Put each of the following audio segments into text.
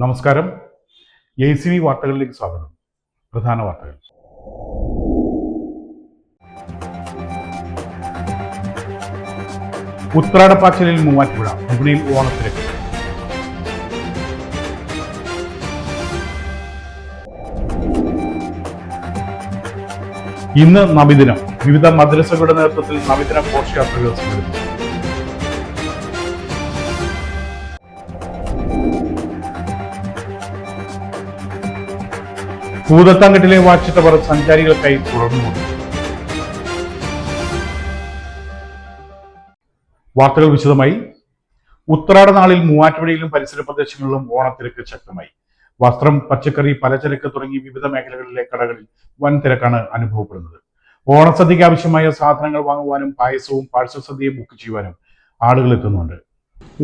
നമസ്കാരം. ACV വാർത്തകളിലേക്ക് സ്വാഗതം. പ്രധാന വാർത്തകൾ. ഉത്രാടപ്പാച്ചിലിൽ മൂവാറ്റുപുഴ വിപണിയിൽ ഓണത്തിരക്ക്. ഇന്ന് നബിദിനം. വിവിധ മദ്രസകളുടെ നേതൃത്വത്തിൽ നബിദിന ഘോഷയാത്രകൾ സംഘടിപ്പിച്ചു. ഭൂതത്താൻകെട്ടിലെ വാച്ച് ടവർ സഞ്ചാരികൾക്കായി തുറന്നു. വാർത്തകൾ വിശദമായി. ഉത്രാട നാളിൽ മൂവാറ്റുപുഴയിലും പരിസര പ്രദേശങ്ങളിലും ഓണത്തിരക്ക് ശക്തമായി. വസ്ത്രം, പച്ചക്കറി, പലചരക്ക് തുടങ്ങി വിവിധ മേഖലകളിലെ കടകളിൽ വൻ തിരക്കാണ് അനുഭവപ്പെടുന്നത്. ഓണസദ്യയ്ക്ക് ആവശ്യമായ സാധനങ്ങൾ വാങ്ങുവാനും പായസവും പാഴ്സൽ സദ്യയും ബുക്ക് ചെയ്യുവാനും ആളുകൾ എത്തുന്നുണ്ട്.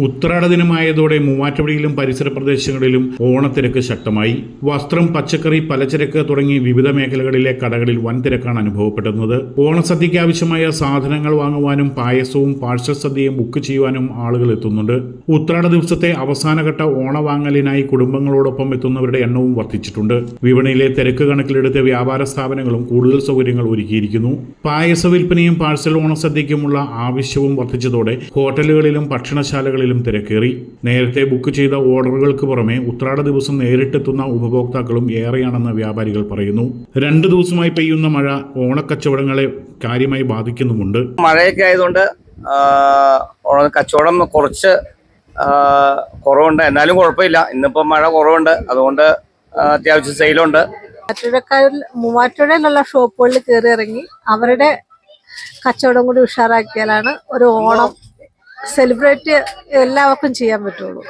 ഉത്രാട ദിനമായതോടെ മൂവാറ്റുപുഴയിലും പരിസര പ്രദേശങ്ങളിലും ഓണത്തിരക്ക് ശക്തമായി. വസ്ത്രം, പച്ചക്കറി, പലചരക്ക് തുടങ്ങി വിവിധ മേഖലകളിലെ കടകളിൽ വൻ തിരക്കാണ് അനുഭവപ്പെടുന്നത്. ഓണസദ്യയ്ക്ക് ആവശ്യമായ സാധനങ്ങൾ വാങ്ങുവാനും പായസവും പാഴ്സൽ സദ്യയും ബുക്ക് ചെയ്യുവാനും ആളുകൾ എത്തുന്നുണ്ട്. ഉത്രാട ദിവസത്തെ അവസാനഘട്ട ഓണവാങ്ങലിനായി കുടുംബങ്ങളോടൊപ്പം എത്തുന്നവരുടെ എണ്ണവും വർദ്ധിച്ചിട്ടുണ്ട്. വിപണിയിലെ തിരക്ക് കണക്കിലെടുത്ത് വ്യാപാര സ്ഥാപനങ്ങളും കൂടുതൽ സൗകര്യങ്ങൾ ഒരുക്കിയിരിക്കുന്നു. പായസ വിൽപ്പനയും പാഴ്സൽ ഓണസദ്യയ്ക്കുമുള്ള ആവശ്യവും വർദ്ധിച്ചതോടെ ഹോട്ടലുകളിലും ഭക്ഷണശാലകളിലും തിരക്കേറി. നേരത്തെ ബുക്ക് ചെയ്ത ഓർഡറുകൾക്ക് പുറമെ ഉത്രാട ദിവസം നേരിട്ടെത്തുന്ന ഉപഭോക്താക്കളും ഏറെയാണെന്ന് വ്യാപാരികൾ പറയുന്നു. 2 ദിവസമായി പെയ്യുന്ന മഴ ഓണക്കച്ചവടങ്ങളെ കാര്യമായി ബാധിക്കുന്നുമുണ്ട്. മഴയൊക്കെ ആയതുകൊണ്ട് കച്ചവടം കുറച്ച് കുറവുണ്ട്. എന്നാലും കുഴപ്പമില്ല. ഇന്നിപ്പോ മഴ കുറവുണ്ട്, അതുകൊണ്ട് അത്യാവശ്യം സെയിലുണ്ട്. മൂവാറ്റുപുഴയിലുള്ള ഷോപ്പുകളിൽ കയറി ഇറങ്ങി അവരുടെ കച്ചവടം കൂടി ഉഷാറാക്കിയാലാണ് ഒരു ഓണം സെലിബ്രേറ്റ് എല്ലാവർക്കും ചെയ്യാൻ പറ്റുള്ളൂ.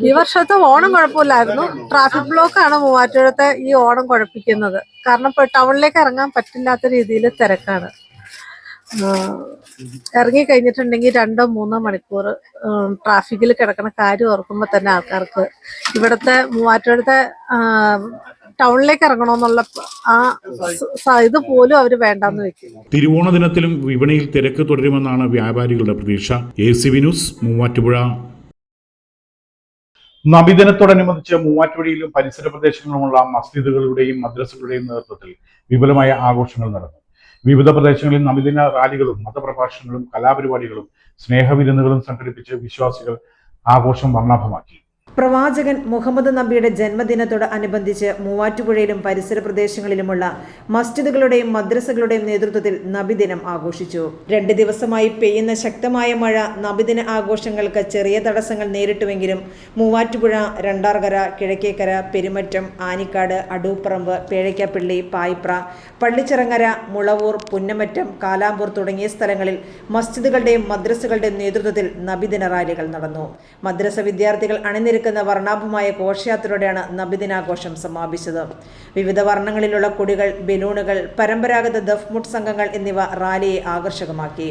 ഈ വർഷത്തെ ഓണം കുഴപ്പമില്ലായിരുന്നു. ട്രാഫിക് ബ്ലോക്കാണ് മൂവാറ്റുപുഴത്തെ ഈ ഓണം കുഴപ്പിക്കുന്നത്. കാരണം ഇപ്പോൾ ടൗണിലേക്ക് ഇറങ്ങാൻ പറ്റില്ലാത്ത രീതിയിൽ തിരക്കാണ്. ഇറങ്ങി കഴിഞ്ഞിട്ടുണ്ടെങ്കിൽ 2-3 മണിക്കൂർ ട്രാഫിക്കിൽ കിടക്കുന്ന കാര്യം ഓർക്കുമ്പോൾ തന്നെ ആൾക്കാർക്ക് ഇവിടുത്തെ മൂവാറ്റുപുഴത്തെ ടൗണിലേക്ക് ഇറങ്ങണമെന്നുള്ള ഇത് പോലും അവർ വേണ്ടെന്ന് വെക്കും. തിരുവോണ ദിനത്തിലും വിപണിയിൽ തിരക്ക് തുടരുമെന്നാണ് വ്യാപാരികളുടെ പ്രതീക്ഷ. ACV news, Muvattupuzha. നബിദിനത്തോടനുബന്ധിച്ച് മൂവാറ്റുപുഴയിലും പരിസര പ്രദേശങ്ങളിലുമുള്ള മസ്ജിദുകളുടെയും മദ്രസകളുടെയും നേതൃത്വത്തിൽ വിപുലമായ ആഘോഷങ്ങൾ നടന്നു. വിവിധ പ്രദേശങ്ങളിൽ നബിദിന റാലികളും മതപ്രഭാഷണങ്ങളും കലാപരിപാടികളും സ്നേഹവിരുന്നുകളും സംഘടിപ്പിച്ച് വിശ്വാസികൾ ആഘോഷം വർണ്ണാഭമാക്കി. പ്രവാചകൻ മുഹമ്മദ് നബിയുടെ ജന്മദിനത്തോട് അനുബന്ധിച്ച് മൂവാറ്റുപുഴയിലും പരിസര പ്രദേശങ്ങളിലുമുള്ള മസ്ജിദുകളുടെയും മദ്രസകളുടെയും നേതൃത്വത്തിൽ നബിദിനം ആഘോഷിച്ചു. 2 ദിവസമായി പെയ്യുന്ന ശക്തമായ മഴ നബിദിന ആഘോഷങ്ങൾക്ക് ചെറിയ തടസ്സങ്ങൾ നേരിട്ടുവെങ്കിലും മൂവാറ്റുപുഴ, രണ്ടാർകര, കിഴക്കേക്കര, പെരുമറ്റം, ആനിക്കാട്, അടൂപ്പറമ്പ്, പേഴയ്ക്കപ്പള്ളി, പായിപ്ര, പള്ളിച്ചിറങ്ങര, മുളവൂർ, പുന്നമറ്റം, കാലാമ്പൂർ തുടങ്ങിയ സ്ഥലങ്ങളിൽ മസ്ജിദുകളുടെയും മദ്രസകളുടെയും നേതൃത്വത്തിൽ നബിദിന റാലികൾ നടന്നു. മദ്രസ വിദ്യാർത്ഥികൾ അണിനിരക്കുന്ന വർണ്ണാഭമായ ഘോഷയാത്രയോടെയാണ് നബിദിനാഘോഷം സമാപിച്ചത്. വിവിധ വർണ്ണങ്ങളിലുള്ള കൊടികൾ, ബലൂണുകൾ, പരമ്പരാഗത ദഫ്മുട്ട് സംഘങ്ങൾ എന്നിവ റാലിയെ ആകർഷകമാക്കി.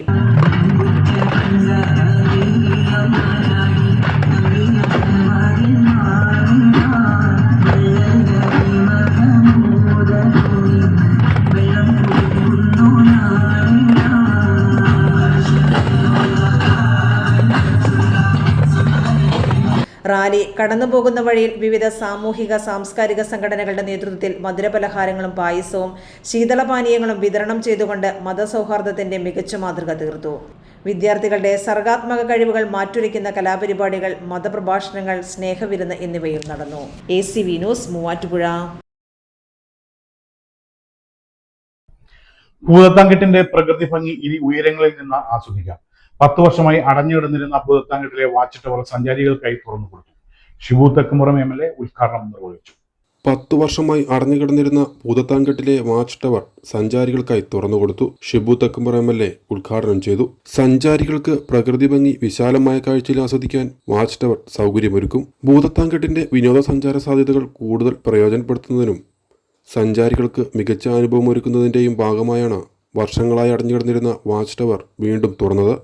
റാലി കടന്നുപോകുന്ന വഴിയിൽ വിവിധ സാമൂഹിക സാംസ്കാരിക സംഘടനകളുടെ നേതൃത്വത്തിൽ മധുരപലഹാരങ്ങളും പായസവും ശീതളപാനീയങ്ങളും വിതരണം ചെയ്തുകൊണ്ട് മതസൗഹാർദ്ദത്തിന്റെ മികച്ച മാതൃക തീർത്തു. വിദ്യാർത്ഥികളുടെ സർഗാത്മക കഴിവുകൾ മാറ്റുരയ്ക്കുന്ന കലാപരിപാടികൾ, മതപ്രഭാഷണങ്ങൾ, സ്നേഹവിരുന്ന് എന്നിവയും നടന്നു. ACV news, Muvattupuzha. ഭൂതത്താൻകെട്ടിന്റെ പ്രകൃതി ഭംഗി ഇനി ഉയരങ്ങളിൽ നിന്ന് ആസ്വദിക്കാം. 10 വർഷമായി അടഞ്ഞുകിടന്നിരുന്ന ഭൂതത്താൻകെട്ടിലെ വാച്ച് ടവർ സഞ്ചാരികൾക്കായി തുറന്നു കൊടുത്തു. ഷിബു തെക്കുംപുറം MLA ഉദ്ഘാടനം നിർവഹിച്ചു. 10 വർഷമായി അടഞ്ഞുകിടന്നിരുന്ന ഭൂതത്താൻകെട്ടിലെ വാച്ച് ടവർ സഞ്ചാരികൾക്കായി തുറന്നുകൊടുത്തു. ഷിബു തെക്കുംപുറം MLA ഉദ്ഘാടനം ചെയ്തു. സഞ്ചാരികൾക്ക് പ്രകൃതി ഭംഗി വിശാലമായ കാഴ്ചയിൽ ആസ്വദിക്കാൻ വാച്ച് ടവർ സൗകര്യമൊരുക്കും. ഭൂതത്താൻകെട്ടിന്റെ വിനോദസഞ്ചാര സാധ്യതകൾ കൂടുതൽ പ്രയോജനപ്പെടുത്തുന്നതിനും സഞ്ചാരികൾക്ക് മികച്ച അനുഭവം ഒരുക്കുന്നതിന്റെയും ഭാഗമായാണ് വർഷങ്ങളായി അടഞ്ഞുകിടന്നിരുന്ന വാച്ച് ടവർ വീണ്ടും തുറന്നത്.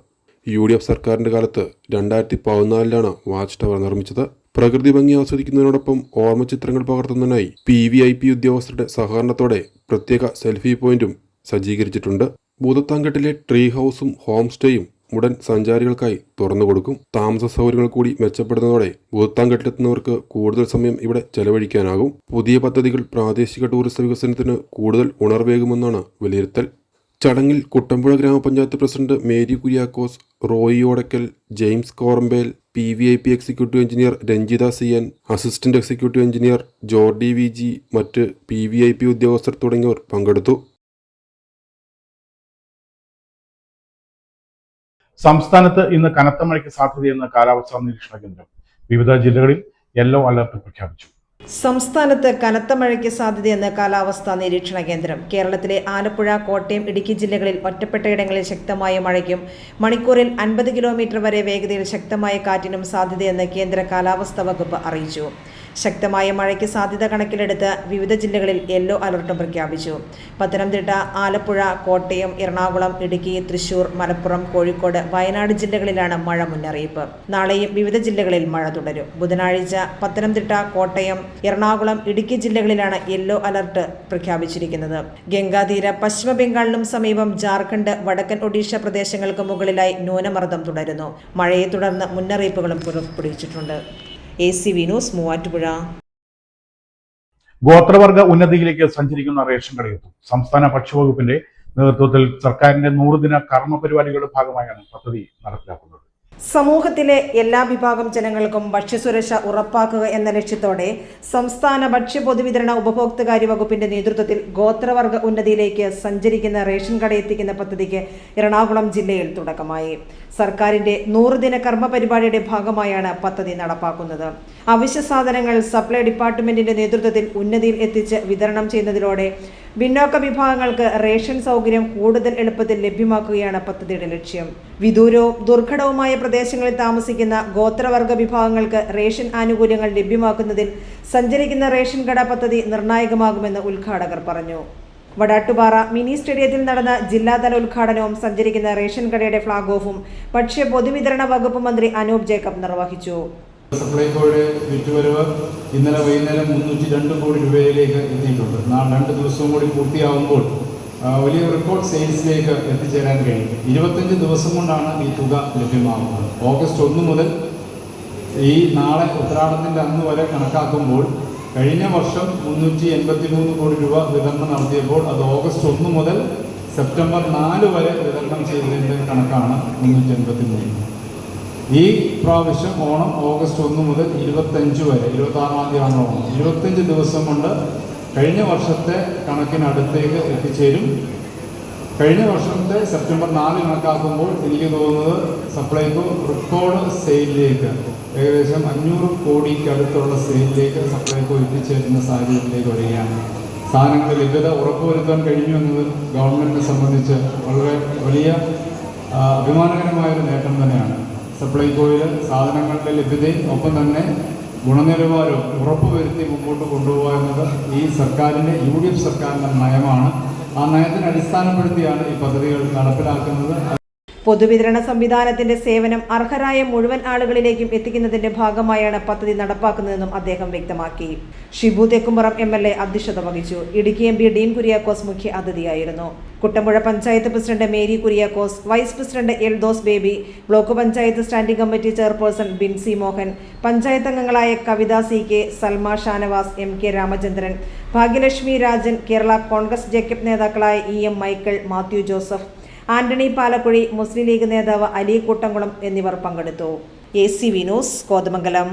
UDF സർക്കാരിന്റെ കാലത്ത് 2014 വാച്ച് ടവർ നിർമ്മിച്ചത്. പ്രകൃതി ഭംഗി ആസ്വദിക്കുന്നതിനോടൊപ്പം ഓർമ്മചിത്രങ്ങൾ പകർത്തുന്നതിനായി PVIP ഉദ്യോഗസ്ഥരുടെ സഹകരണത്തോടെ പ്രത്യേക സെൽഫി പോയിന്റും സജ്ജീകരിച്ചിട്ടുണ്ട്. ഭൂതത്താൻകെട്ടിലെ ട്രീ ഹൗസും ഹോം സ്റ്റേയും ഉടൻ സഞ്ചാരികൾക്കായി തുറന്നുകൊടുക്കും. താമസ സൗകര്യങ്ങൾ കൂടി മെച്ചപ്പെടുന്നതോടെ ഭൂതത്താൻകെട്ടിലെത്തുന്നവർക്ക് കൂടുതൽ സമയം ഇവിടെ ചെലവഴിക്കാനാകും. പുതിയ പദ്ധതികൾ പ്രാദേശിക ടൂറിസ്റ്റ് വികസനത്തിന് കൂടുതൽ ഉണർവേകുമെന്നാണ് വിലയിരുത്തൽ. ചടങ്ങിൽ കുട്ടമ്പുഴ ഗ്രാമപഞ്ചായത്ത് president Mary Kuriakose, Roy Odakkal, James Korampel, PVIP executive engineer Ranjitha CN, assistant executive engineer Jordi VG, മറ്റ് PVIP ഉദ്യോഗസ്ഥർ തുടങ്ങിയവർ പങ്കെടുത്തു. സംസ്ഥാനത്ത് ഇന്ന് കനത്ത മഴയ്ക്ക് സാധ്യതയെന്ന് കാലാവസ്ഥാ നിരീക്ഷണ കേന്ദ്രം. വിവിധ ജില്ലകളിൽ യെല്ലോ അലർട്ട് പ്രഖ്യാപിച്ചു. സംസ്ഥാനത്ത് കനത്ത മഴയ്ക്ക് സാധ്യതയെന്ന് കാലാവസ്ഥാ നിരീക്ഷണ കേന്ദ്രം. കേരളത്തിലെ ആലപ്പുഴ, കോട്ടയം, ഇടുക്കി ജില്ലകളിൽ ഒറ്റപ്പെട്ടയിടങ്ങളിൽ ശക്തമായ മഴയ്ക്കും മണിക്കൂറിൽ 50 കിലോമീറ്റർ വരെ വേഗതയിൽ ശക്തമായ കാറ്റിനും സാധ്യതയെന്ന് കേന്ദ്ര കാലാവസ്ഥാ വകുപ്പ് അറിയിച്ചു. ശക്തമായ മഴയ്ക്ക് സാധ്യത കണക്കിലെടുത്ത് വിവിധ ജില്ലകളിൽ യെല്ലോ അലർട്ടും പ്രഖ്യാപിച്ചു. പത്തനംതിട്ട, ആലപ്പുഴ, കോട്ടയം, എറണാകുളം, ഇടുക്കി, തൃശൂർ, മലപ്പുറം, കോഴിക്കോട്, വയനാട് ജില്ലകളിലാണ് മഴ മുന്നറിയിപ്പ്. നാളെയും വിവിധ ജില്ലകളിൽ മഴ തുടരും. ബുധനാഴ്ച പത്തനംതിട്ട, കോട്ടയം, എറണാകുളം, ഇടുക്കി ജില്ലകളിലാണ് യെല്ലോ അലർട്ട് പ്രഖ്യാപിച്ചിരിക്കുന്നത്. ഗംഗാതീര പശ്ചിമ ബംഗാളിനും സമീപം ജാർഖണ്ഡ്, വടക്കൻ ഒഡീഷ പ്രദേശങ്ങൾക്ക് മുകളിലായി ന്യൂനമർദ്ദം തുടരുന്നു. മഴയെ തുടർന്ന് മുന്നറിയിപ്പുകളും പുറപ്പെടുവിച്ചിട്ടുണ്ട്. ACV news, Muvattupuzha. ഗോത്രവർഗ ഉന്നതിയിലേക്ക് സഞ്ചരിക്കുന്ന റേഷൻ കടയെത്തും. സംസ്ഥാന ഭക്ഷ്യവകുപ്പിന്റെ നേതൃത്വത്തിൽ സർക്കാരിന്റെ 100 ദിന കർമ്മ പരിപാടികളുടെ ഭാഗമായാണ് പദ്ധതി നടപ്പിലാക്കുന്നത്. സമൂഹത്തിലെ എല്ലാ വിഭാഗം ജനങ്ങൾക്കും ഭക്ഷ്യസുരക്ഷ ഉറപ്പാക്കുക എന്ന ലക്ഷ്യത്തോടെ സംസ്ഥാന ഭക്ഷ്യ പൊതുവിതരണ ഉപഭോക്തൃകാര്യ വകുപ്പിന്റെ നേതൃത്വത്തിൽ ഗോത്രവർഗ ഉന്നതിയിലേക്ക് സഞ്ചരിക്കുന്ന റേഷൻ കടയെത്തിക്കുന്ന പദ്ധതിക്ക് എറണാകുളം ജില്ലയിൽ തുടക്കമായി. സർക്കാരിന്റെ 100 ദിന കർമ്മ പരിപാടിയുടെ ഭാഗമായാണ് പദ്ധതി നടപ്പാക്കുന്നത്. അവശ്യ സാധനങ്ങൾ സപ്ലൈ ഡിപ്പാർട്ട്മെന്റിന്റെ നേതൃത്വത്തിൽ ഉന്നതിയിൽ എത്തിച്ച് വിതരണം ചെയ്യുന്നതിലൂടെ പിന്നോക്ക വിഭാഗങ്ങൾക്ക് റേഷൻ സൗകര്യം കൂടുതൽ എളുപ്പത്തിൽ ലഭ്യമാക്കുകയാണ് പദ്ധതിയുടെ ലക്ഷ്യം. വിദൂരവും ദുർഘടവുമായ പ്രദേശങ്ങളിൽ താമസിക്കുന്ന ഗോത്രവർഗ വിഭാഗങ്ങൾക്ക് റേഷൻ ആനുകൂല്യങ്ങൾ ലഭ്യമാക്കുന്നതിൽ സഞ്ചരിക്കുന്ന റേഷൻ കട പദ്ധതി നിർണായകമാകുമെന്ന് ഉദ്ഘാടകർ പറഞ്ഞു. വടാട്ടുപാറ മിനി സ്റ്റേഡിയത്തിൽ നടന്ന ജില്ലാതല ഉദ്ഘാടനവും സഞ്ചരിക്കുന്ന റേഷൻ കടയുടെ ഫ്ളാഗ് ഓഫും ഭക്ഷ്യ പൊതുവിതരണ വകുപ്പ് മന്ത്രി അനൂപ് ജേക്കബ് നിർവഹിച്ചു. സപ്ലൈകോയുടെ വിറ്റുവരവ് ഇന്നലെ വൈകുന്നേരം 302 കോടി രൂപയിലേക്ക് എത്തിയിട്ടുണ്ട്. 2 ദിവസവും കൂടി പൂർത്തിയാകുമ്പോൾ വലിയ റെക്കോർഡ് സെയിൽസിലേക്ക് എത്തിച്ചേരാൻ കഴിയും. 25 ദിവസം കൊണ്ടാണ് ഈ തുക ലഭ്യമാകുന്നത്. ഓഗസ്റ്റ് 1 മുതൽ ഈ നാളെ ഉത്രാടത്തിൻ്റെ അന്ന് വരെ കണക്കാക്കുമ്പോൾ കഴിഞ്ഞ വർഷം 383 കോടി രൂപ വിതരണം നടത്തിയപ്പോൾ അത് ഓഗസ്റ്റ് 1 മുതൽ സെപ്റ്റംബർ 4 വരെ വിതരണം ചെയ്തതിൻ്റെ കണക്കാണ് 383. ഈ പ്രാവശ്യം ഓണം ഓഗസ്റ്റ് 1 മുതൽ 25 വരെ, 26-ാം തീയതിയാണ് ഓണം. 25 ദിവസം കൊണ്ട് കഴിഞ്ഞ വർഷത്തെ കണക്കിനടുത്തേക്ക് എത്തിച്ചേരും. കഴിഞ്ഞ വർഷത്തെ സെപ്റ്റംബർ 4 കണക്കാക്കുമ്പോൾ എനിക്ക് തോന്നുന്നത് സപ്ലൈകോ റെക്കോർഡ് സെയിലിലേക്ക് ഏകദേശം 500 കോടിക്ക് അടുത്തുള്ള സെയിലിലേക്ക് സപ്ലൈകോ എത്തിച്ചേരുന്ന സാഹചര്യത്തിലേക്ക് വരികയാണ്. സാധനങ്ങളുടെ ലഭ്യത ഉറപ്പുവരുത്താൻ കഴിഞ്ഞു എന്നത് ഗവൺമെൻറ്റിനെ സംബന്ധിച്ച് വളരെ വലിയ അഭിമാനകരമായൊരു നേട്ടം തന്നെയാണ്. സപ്ലൈകോയിൽ സാധനങ്ങളുടെ ലഭ്യതയും ഒപ്പം തന്നെ ഗുണനിലവാരവും ഉറപ്പുവരുത്തി മുമ്പോട്ട് കൊണ്ടുപോകുക എന്നത് ഈ സർക്കാരിൻ്റെ UDF സർക്കാരിൻ്റെ നയമാണ്. ആ നയത്തിന് അടിസ്ഥാനപ്പെടുത്തിയാണ് ഈ പദ്ധതികൾ നടപ്പിലാക്കുന്നത്. പൊതുവിതരണ സംവിധാനത്തിന്റെ സേവനം അർഹരായ മുഴുവൻ ആളുകളിലേക്കും എത്തിക്കുന്നതിന്റെ ഭാഗമായാണ് പദ്ധതി നടപ്പാക്കുന്നതെന്നും അദ്ദേഹം വ്യക്തമാക്കി. ഷിബു തെക്കുംപുറം MLA അധ്യക്ഷത വഹിച്ചു. ഇടുക്കി MP ഡീൻ കുര്യാക്കോസ് മുഖ്യ അതിഥിയായിരുന്നു. Kuttampuzha panchayat president Mary Kuriakose, vice president Eldhose Baby, block panchayat standing committee chairperson Binsy Mohan, panchayat അംഗങ്ങളായ കവിത CK, സൽമ ഷാനവാസ്, MK രാമചന്ദ്രൻ, ഭാഗ്യലക്ഷ്മി രാജൻ, കേരള കോൺഗ്രസ് ജേക്കബ് നേതാക്കളായ EM Michael, Mathew Joseph, Antony Palakuzhi, Muslim League നേതാവ് അലി കൂട്ടംകുളം എന്നിവർ പങ്കെടുത്തു. ACV news, Kothamangalam.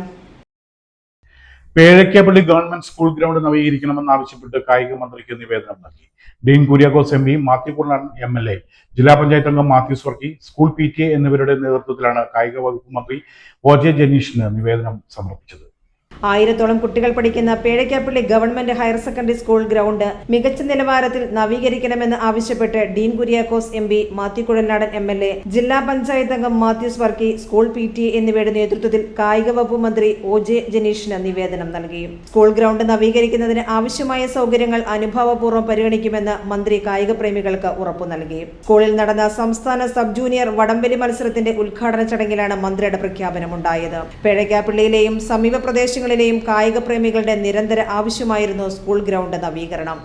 Pezhakkappilly government school ground നവീകരിക്കണമെന്നാവശ്യപ്പെട്ട് കായിക മന്ത്രിക്ക് നിവേദനം നൽകി. ഡീൻ കുര്യാക്കോസ് MP, മാത്യു കുള്ളൻ MLA, ജില്ലാ പഞ്ചായത്ത് അംഗം മാത്യൂസ് വർക്കി, സ്കൂൾ PTA എന്നിവരുടെ നേതൃത്വത്തിലാണ് കായിക വകുപ്പ് മന്ത്രി OJ ജനീഷിന് നിവേദനം സമർപ്പിച്ചത്. 1000-ഓളം കുട്ടികൾ പഠിക്കുന്ന Pezhakkappilly government higher secondary school ground മികച്ച നിലവാരത്തിൽ നവീകരിക്കണമെന്ന് ആവശ്യപ്പെട്ട് ഡീൻ കുര്യാക്കോസ് MP, മാത്യു കുഴൽനാടൻ MLA, ജില്ലാ പഞ്ചായത്ത് അംഗം മാത്യൂസ് വർക്കി, സ്കൂൾ PTA എന്നിവയുടെ നേതൃത്വത്തിൽ കായിക വകുപ്പ് മന്ത്രി OJ ജനീഷിന് നിവേദനം നൽകി. സ്കൂൾ ഗ്രൗണ്ട് നവീകരിക്കുന്നതിന് ആവശ്യമായ സൗകര്യങ്ങൾ അനുഭാവപൂർവ്വം പരിഗണിക്കുമെന്ന് മന്ത്രി കായിക പ്രേമികൾക്ക് ഉറപ്പു നൽകി. സ്കൂളിൽ നടന്ന സംസ്ഥാന സബ് ജൂനിയർ വടംവലി മത്സരത്തിന്റെ ഉദ്ഘാടന ചടങ്ങിലാണ് മന്ത്രിയുടെ പ്രഖ്യാപനമുണ്ടായത്. പേഴയ്ക്കാപ്പള്ളിയിലെയും സമീപ പ്രദേശങ്ങളിലെയും കായിക പ്രേമികളുടെ നിരന്തര ആവശ്യമായിരുന്നു സ്കൂൾ ഗ്രൗണ്ട് നവീകരണം.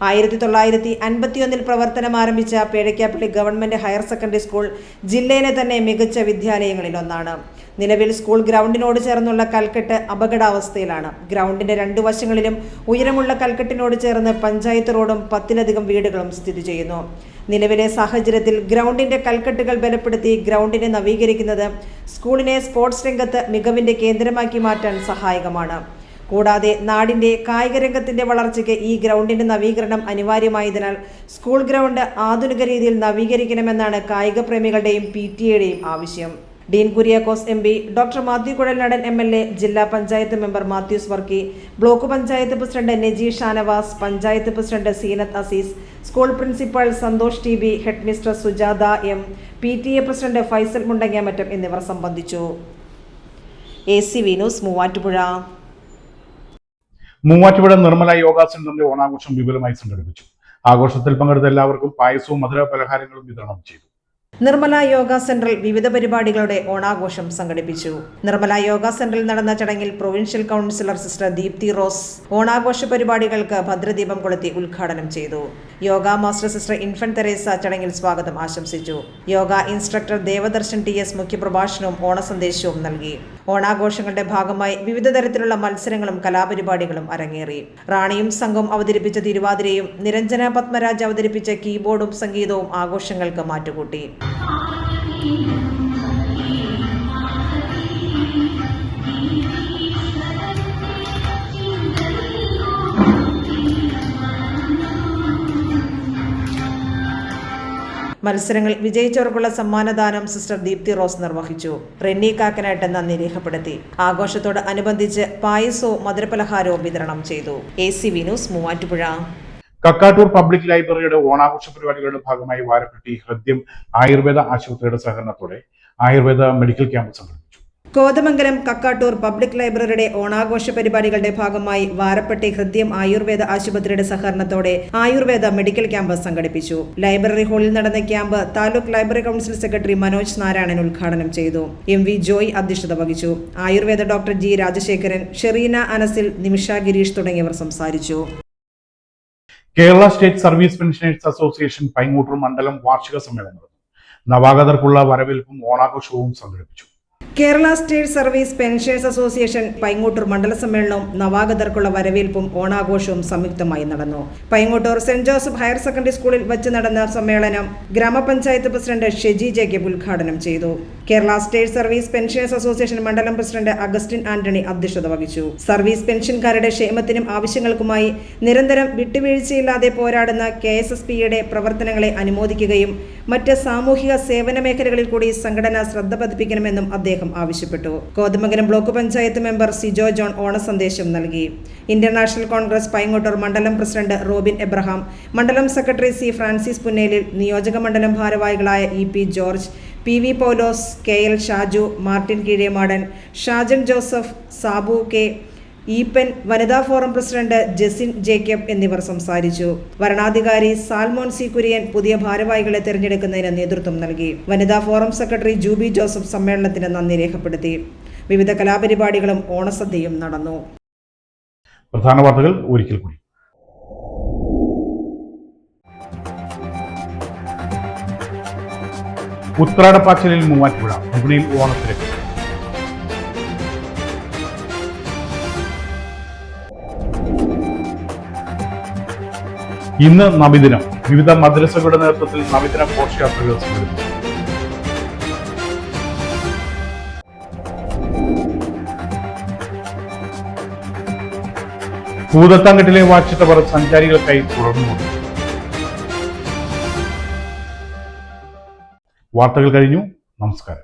1951 പ്രവർത്തനം ആരംഭിച്ച Pezhakkappilly government higher secondary school ജില്ലയിലെ തന്നെ മികച്ച വിദ്യാലയങ്ങളിലൊന്നാണ്. നിലവിൽ സ്കൂൾ ഗ്രൗണ്ടിനോട് ചേർന്നുള്ള കൽക്കെട്ട് അപകടാവസ്ഥയിലാണ്. ഗ്രൗണ്ടിന്റെ രണ്ടു വശങ്ങളിലും ഉയരമുള്ള കൽക്കെട്ടിനോട് ചേർന്ന് പഞ്ചായത്ത് റോഡും 10ലധികം വീടുകളും സ്ഥിതി ചെയ്യുന്നു. നിലവിലെ സാഹചര്യത്തിൽ ഗ്രൗണ്ടിന്റെ കൽക്കെട്ടുകൾ ബലപ്പെടുത്തി ഗ്രൗണ്ടിനെ നവീകരിക്കുന്നത് സ്കൂളിനെ സ്പോർട്സ് രംഗത്ത് മികവിന്റെ കേന്ദ്രമാക്കി മാറ്റാൻ സഹായകമാണ്. കൂടാതെ നാടിന്റെ കായിക രംഗത്തിന്റെ വളർച്ചയ്ക്ക് ഈ ഗ്രൗണ്ടിന്റെ നവീകരണം അനിവാര്യമായതിനാൽ സ്കൂൾ ഗ്രൗണ്ട് ആധുനിക രീതിയിൽ നവീകരിക്കണമെന്നാണ് കായിക പ്രേമികളുടെയും PTA ആവശ്യം. Dean Kuriakose MP, doctor Mathew Kuzhalnadan MLA, ജില്ലാ panchayat member Mathews Varkey, block panchayat president Neji Shanavas, panchayat president Seenath Azeez, school principal Santhosh TB, head mistress Sujatha M, PTA president Faisal Mundangamattam എന്നിവർ സംബന്ധിച്ചു. ACV news Muvattupuzha. മൂവാറ്റുപുഴ നിർമ്മല യോഗ സെന്ററിന്റെ ഓണാഘോഷം വിപുലമായി സംഘടിപ്പിച്ചു. ആഘോഷത്തിൽ പങ്കെടുത്ത എല്ലാവർക്കും പായസവും മധുര പലഹാരങ്ങളും വിതരണം ചെയ്തു. നിർമ്മല യോഗ സെന്ററിൽ വിവിധ പരിപാടികളുടെ ഓണാഘോഷം സംഘടിപ്പിച്ചു. നിർമ്മല യോഗ സെന്ററിൽ നടന്ന ചടങ്ങിൽ provincial councillor sister Deepthi Rose ഓണാഘോഷ പരിപാടികൾക്ക് ഭദ്രദീപം കൊളുത്തി ഉദ്ഘാടനം ചെയ്തു. യോഗ മാസ്റ്റർ സിസ്റ്റർ ഇൻഫന്റ് തെരേസ ചടങ്ങിൽ സ്വാഗതം ആശംസിച്ചു. യോഗ ഇൻസ്ട്രക്ടർ ദേവദർശൻ TS മുഖ്യപ്രഭാഷണവും ഓണസന്ദേശവും നൽകി. ഓണാഘോഷങ്ങളുടെ ഭാഗമായി വിവിധ തരത്തിലുള്ള മത്സരങ്ങളും കലാപരിപാടികളും അരങ്ങേറി. റാണിയും സംഘവും അവതരിപ്പിച്ച തിരുവാതിരയും നിരഞ്ജന പത്മരാജ് അവതരിപ്പിച്ച കീബോർഡും സംഗീതവും ആഘോഷങ്ങൾക്ക് മാറ്റുകൂട്ടി. മത്സരങ്ങളിൽ വിജയിച്ചവർക്കുള്ള സമ്മാനദാനം സിസ്റ്റർ ദീപ്തി റോസ് നിർവഹിച്ചു. റെന്നി കാക്കനായിട്ട് നന്ദി രേഖപ്പെടുത്തി. ആഘോഷത്തോട് അനുബന്ധിച്ച് പായസവും മധുരപലഹാരവും വിതരണം ചെയ്തു. ACV news Muvattupuzha. Kakkattoor public ലൈബ്രറിയുടെ ഓണാഘോഷ പരിപാടികളുടെ ഭാഗമായി വാരപ്പെട്ടി ഹൃദ്യം ആയുർവേദ ആശുപത്രിയുടെ സഹകരണത്തോടെ ആയുർവേദ മെഡിക്കൽ ക്യാമ്പ് സംഘടിപ്പിച്ചു. കോതമംഗലം കക്കാട്ടൂർ പബ്ലിക് ലൈബ്രറിയുടെ ഓണാഘോഷ പരിപാടികളുടെ ഭാഗമായി വാരപ്പെട്ടി ഹൃദ്യം ആയുർവേദ ആശുപത്രിയുടെ സഹകരണത്തോടെ ആയുർവേദ മെഡിക്കൽ ക്യാമ്പ് സംഘടിപ്പിച്ചു. ലൈബ്രറി ഹാളിൽ നടന്ന camp taluk library council secretary Manoj Narayanan ഉദ്ഘാടനം ചെയ്തു. MV ജോയ് അധ്യക്ഷത വഹിച്ചു. ആയുർവേദ ഡോക്ടർ G രാജശേഖരൻ, ഷെറീന അനസിൽ, നിമിഷ ഗിരീഷ് തുടങ്ങിയവർ സംസാരിച്ചു. Kerala state service pensioners association Paingottoor മണ്ഡലം വാർഷിക സമ്മേളനം നടന്നു. നവാഗതർക്കുള്ള വരവേൽപ്പും ഓണാഘോഷവും സംഘടിപ്പിച്ചു. Kerala state service pensioners association Paingottoor മണ്ഡല സമ്മേളനവും നവാഗതർക്കുള്ള വരവേൽപ്പും ഓണാഘോഷവും സംയുക്തമായി നടന്നു. Paingottoor Saint Joseph higher secondary സ്കൂളിൽ വച്ച് നടന്ന സമ്മേളനം ഗ്രാമപഞ്ചായത്ത് പ്രസിഡന്റ് ഷെജി ജേക്കബ് ഉദ്ഘാടനം ചെയ്തു. Kerala state service pensioners association മണ്ഡലം പ്രസിഡന്റ് അഗസ്റ്റിൻ ആന്റണി അധ്യക്ഷത വഹിച്ചു. സർവീസ് പെൻഷൻകാരുടെ ക്ഷേമത്തിനും ആവശ്യങ്ങൾക്കുമായി നിരന്തരം വിട്ടുവീഴ്ചയില്ലാതെ പോരാടുന്ന KSSPയുടെ പ്രവർത്തനങ്ങളെ അനുമോദിക്കുകയും മറ്റ് സാമൂഹിക സേവന മേഖലകളിൽ കൂടി സംഘടന ശ്രദ്ധ പതിപ്പിക്കണമെന്നും അദ്ദേഹം ആവശ്യപ്പെട്ടു. Kothamangalam block panchayat member Sijo John ഓണസന്ദേശം നൽകി. ഇന്റർനാഷണൽ കോൺഗ്രസ് പൈങ്ങോട്ടൂർ മണ്ഡലം പ്രസിഡന്റ് റോബിൻ എബ്രഹാം, മണ്ഡലം സെക്രട്ടറി C ഫ്രാൻസിസ് പുന്നേലിൽ, നിയോജക മണ്ഡലം ഭാരവാഹികളായ EP George, PV Paulose, KL Shaju, Martin Keezhemadan, Shajan Joseph, Sabu K, Eapen, വനിതാ ഫോറം പ്രസിഡന്റ് ജെസിൻ ജേക്കബ് എന്നിവർ സംസാരിച്ചു. വരണാധികാരി സാൽമോൻ C കുര്യൻ പുതിയ ഭാരവാഹികളെ തെരഞ്ഞെടുക്കുന്നതിന് നേതൃത്വം നൽകി. വനിതാ ഫോറം സെക്രട്ടറി ജൂബി ജോസഫ് സമ്മേളനത്തിന് നന്ദി രേഖപ്പെടുത്തി. വിവിധ കലാപരിപാടികളും ഓണസദ്യയും നടന്നു. പ്രധാന വാർത്തകൾ ഒരിക്കൽ കൂടി. ഉത്രാടപ്പാച്ചിലിൽ മൂവാറ്റുപുഴ വിപണിയിൽ ഓണത്തിരക്ക്. ഇന്ന് നബിദിനം. വിവിധ മദ്രസകളുടെ നേതൃത്വത്തിൽ നബിദിന ഘോഷയാത്രകൾ സംഘടിപ്പിച്ചു. പൂതത്താങ്കട്ടിലെ വാച്ച് ടവർ സഞ്ചാരികൾക്കായി തുറന്നുകൊടുത്തു. വാർത്തകൾ കഴിഞ്ഞു. നമസ്കാരം.